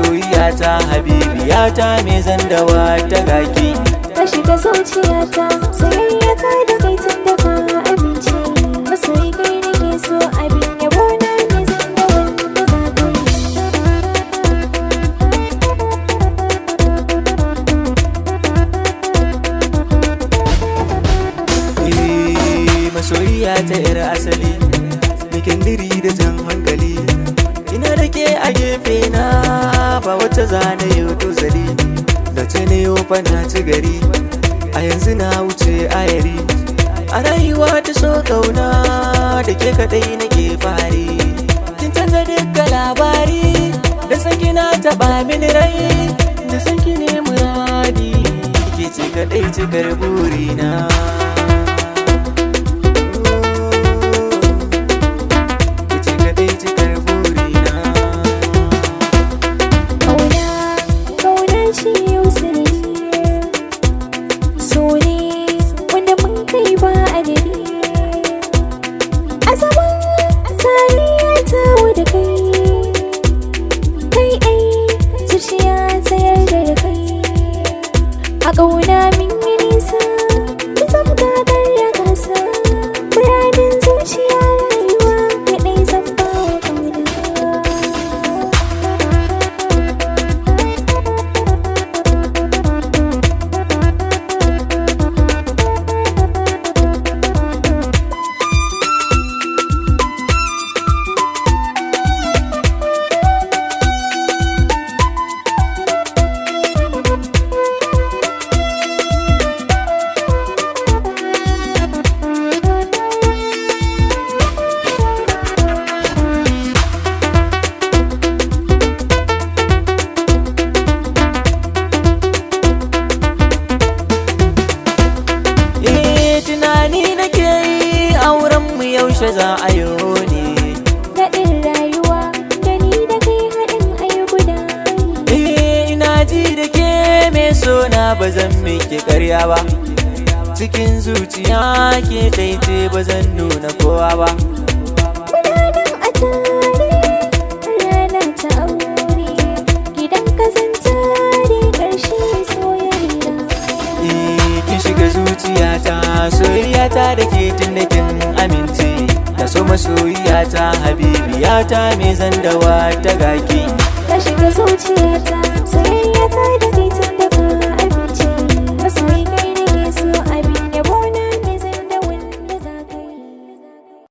masoyiyata habibiyata me zandawa ta gaki ka shiga zuciyata soyayyata da kai tun da ka amince masoyi kai nake so abin yabo na ne zan da wanda za ka yi masoyiyata yar asali mikin diri da jan hankali ina da ke a gefe na ba wacce zane yau tozali da ce ne yau fa na ci gari a yanzu na wuce ayari a rayuwa ta so kauna da ke kadai nake fari kin canza dukkan labari da sanki na taba mini rai da sanki ne muradi ke ce kadai cikar burina a ƙauna min yi nisa ki zabga ya kasa muradin zuciya rayuwa kaɗai zan ba wa ƙauna yaushe za a yi ne daɗin rayuwa da ni da kai haɗin ayi guda ina ji da ke mai sona ba zan miki karya ba cikin zuciya ke taice ba zan nuna kowa ba muna nan a tare rana ta aure gidan ka zan tare ƙarshe soyayya ki shiga zuciyata soyayyata da ke tun da kin amince da so masoyiyata habibiyata me zandawa ta gaki ka shiga zuciyata